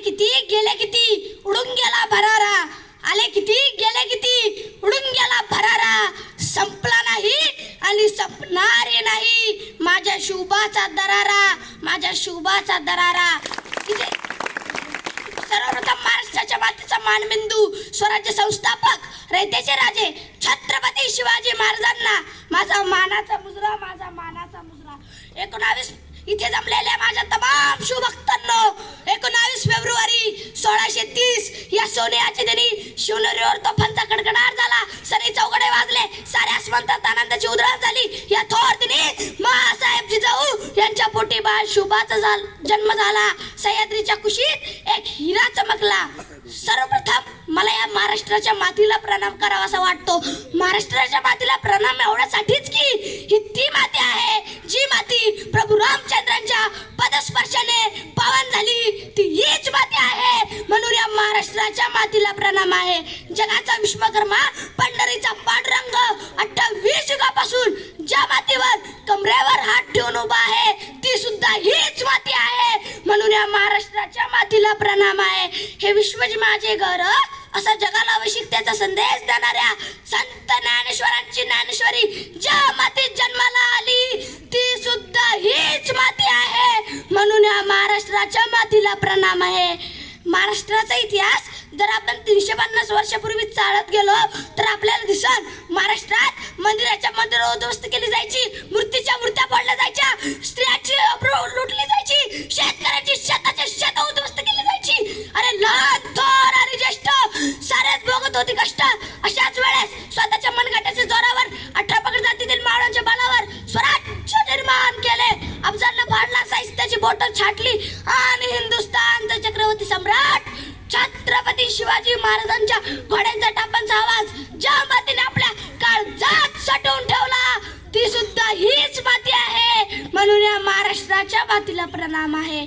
किती गेले किती उडून गेला भरारा, आले किती गेले किती उडून गेला भरारा, संपला नाही आणि संपणारे नाही माझ्या शुभाचा दरारा, माझ्या शुभाचा दरारा. इथे सर्वप्रथम महाराष्ट्राच्या मातीचा मानबिंदू स्वराज्य संस्थापक रयतेचे राजे छत्रपती शिवाजी महाराजांना माझा मानाचा मुजरा, माझा मानाचा मुजरा. 19 इथे जमलेल्या माझ्या तमाम शिवभक्तांनो, 19 फेब्रुवारी 1630 या सोन्याच्या दिनी शिवनेरीवर तोफांचा कडकडाट झाला, सनी चौघडे वाजले, साऱ्या आसमंतात आनंदाची उधळण झाली. या थोर दिनी मासाहेब जिजाऊ यांच्या पोटी बाळ शुभाचा जन्म झाला. सह्याद्रीच्या कुशीत एक हिरा चमकला. सर्वप्रथम मला या महाराष्ट्राच्या मातीला प्रणाम करावा असा वाटतो. महाराष्ट्राच्या मातीला प्रणाम एवढ्यासाठीच की ही ती माती आहे जी माती प्रभू रामचंद्रांच्या पदस्पर्शाने पावन झाली, ती हीच माती आहे. म्हणून या महाराष्ट्राच्या मातीला प्रणाम आहे. जगाचा विश्वकर्मा पंढरीचा पांडुरंग 28 युगापासून ज्या मातीवर कमरेवर हात ठेवून उभा आहे ती सुद्धा हीच माती आहे. म्हणून या महाराष्ट्राच्या मातीला प्रणाम आहे. हे विश्वच माझे घर असा जगाला आवश्यकतेचा संदेश देणाऱ्या संत ज्ञानेश्वरांची ज्ञानेश्वरी ज्या मातीत जन्माला आली ती सुद्धा हीच माती आहे. म्हणून या महाराष्ट्राच्या मातीला प्रणाम आहे. महाराष्ट्राचा इतिहास जर आपण 350 वर्षापूर्वी चालत गेलो तर आपल्याला दिसन महाराष्ट्रात मंदिराच्या मंदिर उद्ध्वस्त केली जायची, मूर्तीच्या मूर्त्या फोडल्या जायच्या, स्त्रियांची लुटली जायची, शेतकऱ्यांची शेताच्या शेत उद्ध्वस्त केली जायची. अरे लहान थोर आणि ज्येष्ठ सारेच भोगत होती कष्ट. अशाच वेळेस स्वतःच्या मनगटाच्या जोरावर 18 पगड जातीतील मावळ्यांच्या बळावर स्वराज्य निर्माण केले. अफजलनं फाडला, साहित्याची बोटं छाटली आणि हिंदुस्थानचा चक्रवर्ती सम्राट छत्रपती शिवाजी महाराजांच्या घोड्यांचा टापांचा आवाज ज्या मातीने आपल्या काळजात साठवून ठेवला ती सुद्धा हीच माती आहे. म्हणून या महाराष्ट्राच्या मातीला प्रणाम आहे.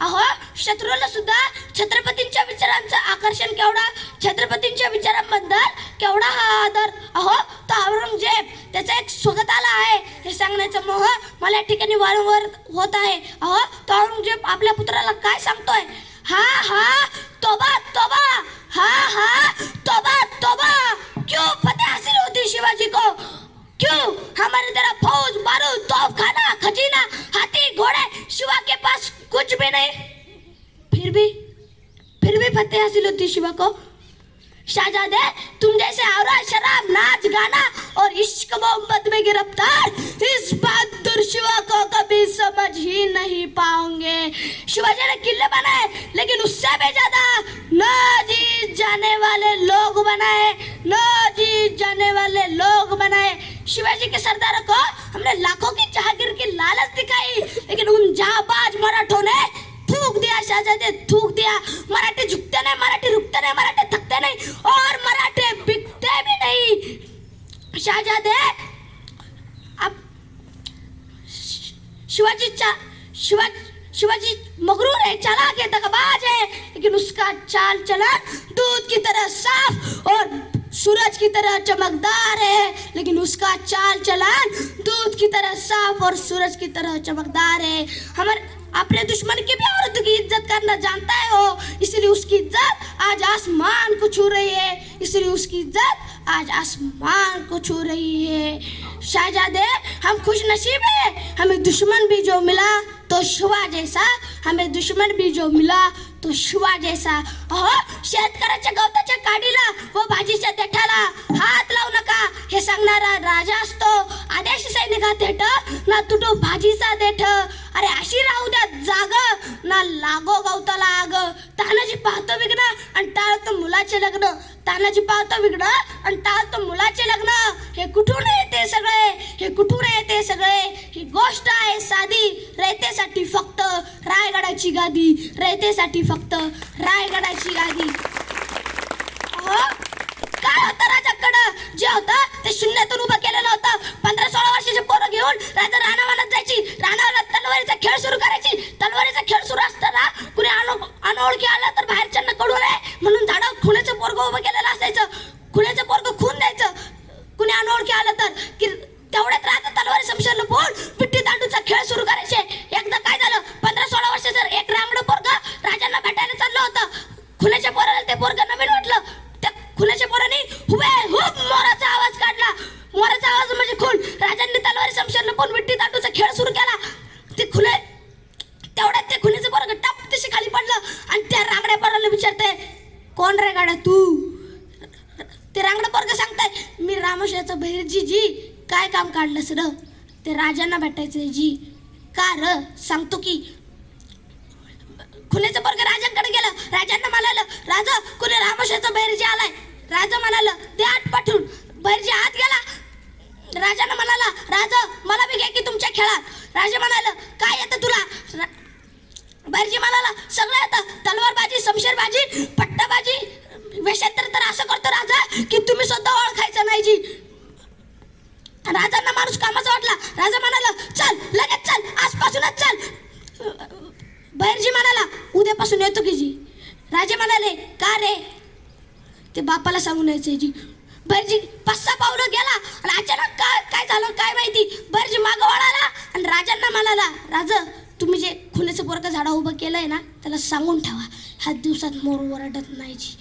अहो, शत्रूला सुद्धा छत्रपतींच्या विचारांचं आकर्षण केवढा, छत्रपतींच्या विचारांबद्दल केवढा हा आदर. अहो, तो औरंगजेब त्याचा एक स्वगत आला आहे हे सांगण्याचा मोह मला या ठिकाणी वारंवार होत आहे. अहो, तो औरंगजेब आपल्या पुत्राला काय सांगतोय? हा हा तोबा तोबा, हा हा तोबा तोबा, क्यों फतेह हासिल होती शिवाजी को, क्यों हमारी तरह फौज बारूद तोफखाना खजीना हाथी घोड़े शिवा के पास कुछ भी नहीं, फिर भी फतेह हासिल होती शिवा को. शाहजादे, तुम जैसे औरत शराब नाच गाना और इश्क मोहब्बत में गिरफ्तार इस बहादुर शिवा को कभी समझ ही नहीं पाओगे. शिवाजी ने किले बनाए लेकिन उससे भी ज्यादा न जीत जाने वाले लोग बनाए, न जीत जाने वाले लोग बनाए. शिवाजी के सरदारों को हमने लाखों की जहागीर की लालच दिखाई लेकिन उन जहांबाज मराठों ने थूक दिया. शाहजादे थूक दिया. मराठे झुकते नहीं, मराठे रुकते नहीं, मराठे थकते नहीं और मराठे बिकते भी नहीं. शाहजादे, अब शिवाजी मगरूर है, चालाक है, दगाबाज है, लेकिन उसका चाल चलन दूध की तरह साफ और सूरज की तरह चमकदार है. लेकिन उसका चाल चलन दूध की तरह साफ और सूरज की तरह चमकदार है. हमारे अपने दुश्मन की भी औरतों की इज्जत करना जानता है वो, इसलिए उसकी इज्जत आज आसमान को छू रही है, इसलिए उसकी इज्जत आज आसमान को छू रही है. शाहजादे, हम खुश नसीब है, हमें दुश्मन भी जो मिला तो शिवा जैसा, हमें दुश्मन भी जो मिला तो शिवा जैसा. अहो, शेतकऱ्याच्या गवताच्या काडीला व भाजीच्या देठाला हात लावू नका हे सांगणारा राजा असतो. आदेश सैनिका देठ ना तुटो भाजीचा देठ. अरे अशी राहू द्या जाग ना लागो गवताला आग. तानाजी पाहतो विघ्न आणि टाळतो मुलाचे लग्न, तानाजी पाहतो विघ्न आणि टाळतो मुलाचे लग्न. हे कुठून येते सगळे, हे कुठून येते सगळे. ही गोष्ट आहे साधी, रयतेसाठी फक्त रायगडाची गादी, रयतेसाठी फक्त रायगडाची गादी. अहो, काय होतं राजाकडं? जे होतं ते शून्यातून उभं केलेलं होतं. 15-16 वर्षाचे पोरं घेऊन राजा रानावनात जायची, रानावनात तलवारीचा खेळ सुरू करायची. तलवारीचा खेळ सुरू असताना कुणी अनोळखी आलं तर बाहेरच्यांना कळू नये म्हणून झाडावर खुण्याचं पोरगं उभं केलेलं असायचं. खुण्याचं पोरगं खून द्यायचं कुणी अनोळखी आलं तर, की तेवढ्यात राजा तलवारी समशेर लपवून विट्टी दांडूचा खेळ सुरू करायचे. एकदा काय झालं, 15-16 वर्षाचं एक रांगडं पोरगं राजांना भेटायला चाललं होतं. पोराला विचारते, कोण रे गाड्या तू? ते रांगडं पोरगं सांगताय, मी रामोशाचं बहिर्जी जी. काय काम काढलंस र? ते राजांना भेटायचं जी. का र? सांगतो की. खुनेचं पोरगं राजांकडे गेलं, राजांना म्हणालं, राजा कुणी रामोशाचा बहिर्जी आलाय. राजा म्हणालं, ते आत पाठवून. बहिर्जी आत गेला, राजांना म्हणाला, राजा मला बी घ्या की तुमच्या खेळात. राजा म्हणाला, काय येतं तुला? बहिर्जी म्हणाला, सगळं येतं, तलवारबाजी, शमशेरबाजी, पट्टाबाजी, वेषांतर. तर असं करतो राजा की तुम्ही सुद्धा ओळखायचं नाही जी. राजांना माणूस कामाचा वाटला. राजा म्हणाला, चल लगेच चल, आजपासूनच चल. बहिर्जी म्हणाला, उद्यापासून येतो की जी. राजे म्हणाले, का रे? ते बापाला सांगून यायचं जी. बहिर्जी 5-6 पावलं गेला आणि अचानक काय झालं काय माहिती. बहिर्जी मागं वळाला आणि राजांना म्हणाला, राजा तुम्ही जे खुनेचं पोरगं झाडा उभं केलंय ना, त्याला सांगून ठेवा, ह्या दिवसात मोर ओरडत नाही जी.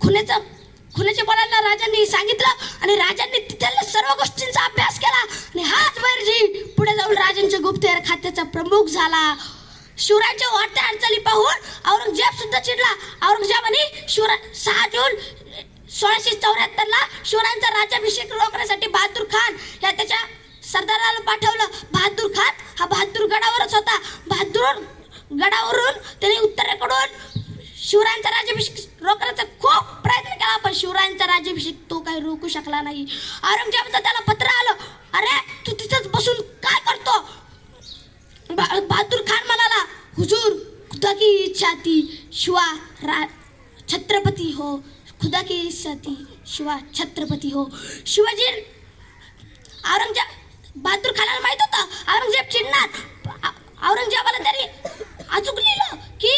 खुनेच्या पोराला राजांनी सांगितलं आणि राजांनी तिथल्या सर्व गोष्टींचा अभ्यास केला आणि हाच बहिर्जी पुढे जाऊन राजांच्या गुप्तहेर खात्याचा प्रमुख झाला. शिवरायांच्या वाढत्या हालचाली पाहून औरंगजेब सुद्धा चिडला. औरंगजेबाने 6 जून 1674 शिवरायांचा राज्याभिषेक रोखण्यासाठी बहादूर खान या त्याच्या सरदाराला पाठवलं. बहादूर खान हा बहादूर गडावरच होता. बहादूर गडावरून त्याने उत्तरेकडून शिवरायांचा राज्याभिषेक रोखण्याचा खूप प्रयत्न केला, पण शिवरायांचा राज्याभिषेक तो काही रोखू शकला नाही. औरंगजेबाचं त्याला पत्र आलं, अरे तू तिथंच बसून काय करतो? बहादूर खान म्हणाला, हुजूर खुदा की इच्छा थी शिवा छत्रपती हो. खुदा की इच्छा थी शिवा छत्रपती हो. शिवाजी बहादूर खानाला माहित होतं औरंगजेब चिडणार. औरंगजेबाला तरी अचूक लिहिलं की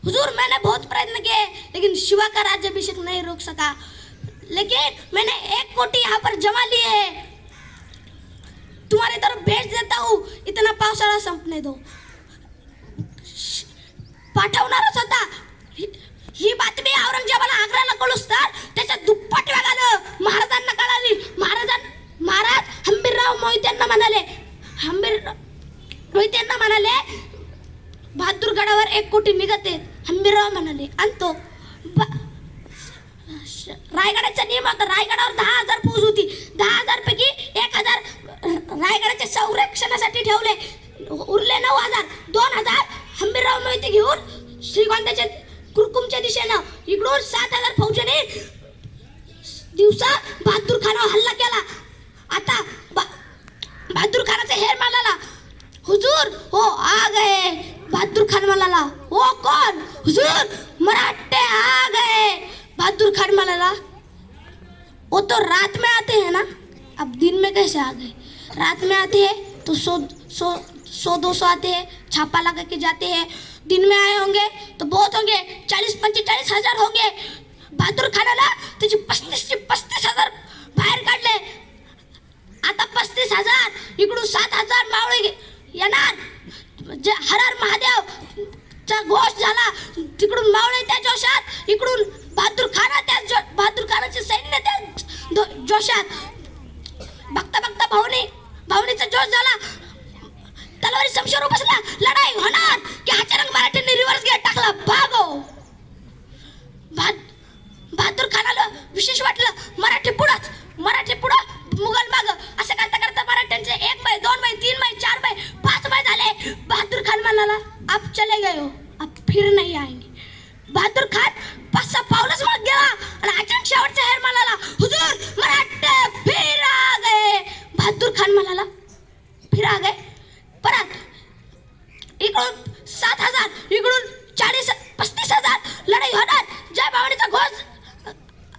हुजूर मैंने बहुत प्रयत्न किए लेकिन शिवा का राज्याभिषेक नहीं रोक सका, लेकिन मैंने 1 कोटी यहाँ पर जमा लिए है, तुम्हारी तरफ भेज देता हूँ, इतना पावसाळा संपने दो. पाठवणारच होता. ही बातमी औरंगजेबाला आग्र्याला कळूस्तर त्याच्या दुप्पट वेगानं महाराजांना कळाली. महाराज हंबीरराव मोहित्यांना म्हणाले, बहादूर गडावर 1 कोटी निघते. हंबीरराव म्हणाले, आणि तो रायगडाचा नियम होता, रायगडावर 10,000 फौज होती. 10,000 पैकी 1,000 रायगडाच्या संरक्षणासाठी ठेवले. उरले 9,000. 2,000 हंबीरराव मोहिते घेऊन श्रीगोंद्याच्या कुरकुमच्या दिशेनं इकडून 7,000 फौजेने दिवसा बहादूर खानावर हल्ला केला. आता बहादूर खानाचा हेर म्हणाला, हुजूर हो आ गए. बहादूर खान म्हणाला, हो कौन? हुजूर मराठे आ गए. बहादूर खान म्हणाला, वो तो रात में आते हैं ना, अब दिन में कैसे आ गए? रात में आते हैं तो 100-200 आते हैं, छापा लगा के जाते हैं. दिन में आए होंगे तो बहुत होंगे, 40-45 हजार होंगे. बहादूर खानाला त्याची 35,000 बाहेर काढले. आता 35,000 इकडून 7,000 मावळे येणार. जे हर हर महादेवचा घोष झाला, तिकडून मावळे त्या जोशात, इकडून बहादूर खानाचे सैन्य त्या जोशात. बघता भावनेचा जोश झाला. तलवारी शमशेर बसला, लढाई होणार की अचानक मराठ्यांनी रिव्हर्स गेअर टाकला, भागो. बहादूर खानाला विशेष वाटलं, मराठी पुढं मुघल माग. असं करता मराठ्यांचे 1 मै 2 मै 3 मै 4 मै 5 मै झाले. बहादूर खान म्हणाला, आप चले गए हो, अब फिर नहीं आएंगे. बहादूर खान 5-6 पावलंच मग गेला आणि अचानक शेवटचा हेर म्हणाला, हुजूर मराठे फिर आ गए. बहादूर खान म्हणाला, फिर आ गए. परत इकडून 7,000 इकडून 35,000 लढाई होणार. जय भावनेचा घोष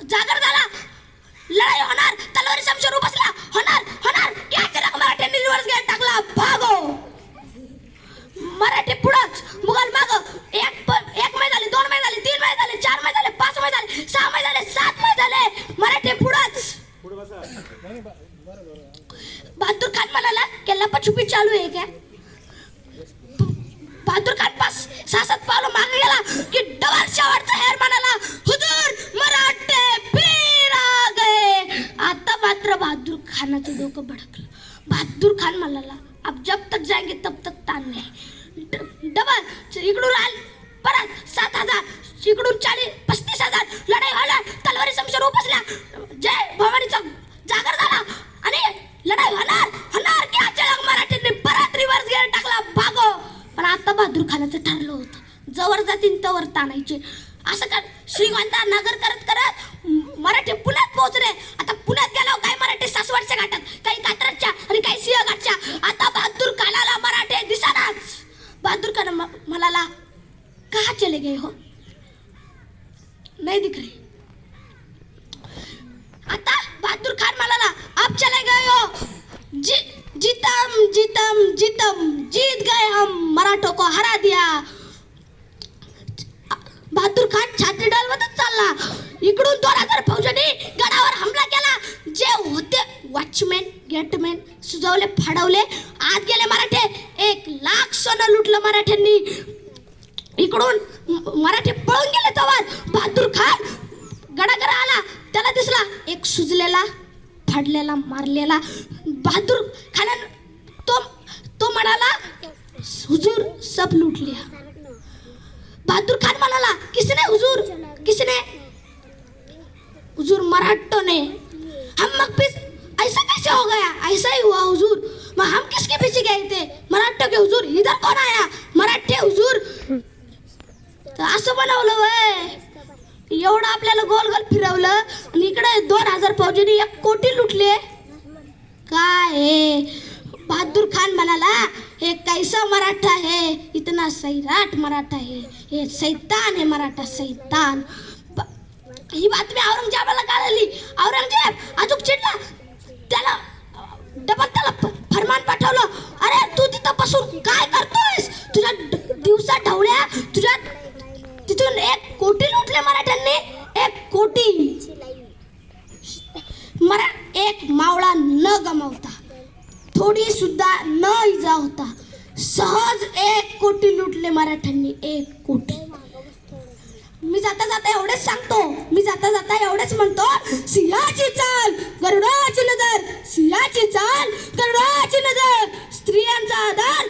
जागर झाला, लढाई होणार. तलवारी शमशेर बसला, होणार की अचानक मराठ्यांनी रिव्हर्स गेअर टाकला, भागो. मराठी पुढंच, मुघल माग. 1 मै झाले, 2 मै झाले, 3 मै झाले, 4 मै झाले, 5 मै झाले, 6 मै झाले, 7 मै झाले. मराठी पुढंच. बहादूर खान म्हणाला, केला लपाछुपी चालू आहे क्या? बहादूर खान 5-6 पावलं मागे गेला की डबल शेवटचा हेर म्हणाला, हुजूर मराठे फिर आ गए. आता मात्र बहादूर खानाचं डोकं भडकलं. बहादूर खान म्हणाला, अब जब तक जाएंगे तब तक तान नाही. डबल इकडून परत 7,000, इकडून 35,000 लढाई व्हायला, तलवारी समशेर उपसल्या, जय भवानीचा जागर झाला आणि लढाई होणार की अचानक मराठ्यांनी परत रिव्हर्स गिअर टाकला, भागो. पण आता बहादूर खानाचं ठरलं होतं, जवळ जातील तवर ताणायचे. असं कर श्रीगोंदा नगर करत करत मराठी पुण्यात पोहोचले. आता पुण्यात गेल्यावर काही मराठी सासवडच्या घाटात, काही कात्रजच्या आणि काही सिंहगडच्या. आता बहादूर खानाला मराठे दिसनाच. बहादूर खान म्हणाला, कहा चले गए हो, नहीं दिख रहे. आता बहादूर खान म्हणाला, आप चले गए हो, जीतम जीतम जीतम, जीत गए हम, मराठों को हरा दिया. बहादूर खान छाती डालवतच चालला. इकडून 2,000 फौजांनी गडावर हमला केला. जे होते वॉचमॅन गेटमॅन सुजवले, फाडवले, आत गेले मराठे. 1,00,000 सोनं लुटलं मराठ्यांनी. इकडून मराठे पळून गेले. तेव्हा बहादूर खान गडागडा आला. त्याला दिसला एक सुजलेला, फाडलेला, मारलेला. बहादूर खान तो म्हणाला, हुजूर सब लूट लिया. बहादुर खान म्हणाला, किसने हुजूर, किसने? हुजूर मराठों ने. हम मग ऐसा कैसे हो गया? ऐसा ही हुआ हुजूर. मग हम किसके पीछे गए थे? मराठों के हुजूर. इधर कौन आया? मराठे हुजूर. तर असं बनवलं वय. एवढं आपल्याला गोल गोल फिरवलं आणि इकडे 2,000 फौजांनी 1 कोटी लुटले. काय बहादुर खान म्हणाला, हे कैसा मराठा है, इतना सैराट मराठा है, हे सैतान है मराठा, सैतान. ही बातमी औरंगजेबाला कळाली. औरंगजेब अजून चिडला. त्याला फरमान पाठवलं, अरे तू तिथं बसून काय करतोयस? तुझ्या दिवसा ढवळ्या, तुझ्या तिथून 1 कोटी लुटले मराठ्यांनी. 1 कोटी. एक मावळा न गमावता, थोडी सुद्धा न इजा होता, सहज 1 कोटी लुटले मराठ्यांनी. 1 कोटी. मी जाता जाता एवढेच सांगतो, मी जाता जाता एवढेच म्हणतो, सिंहाची चाल गरुडाची नजर, सिंहाची चाल गरुडाची नजर, स्त्रियांचा आधार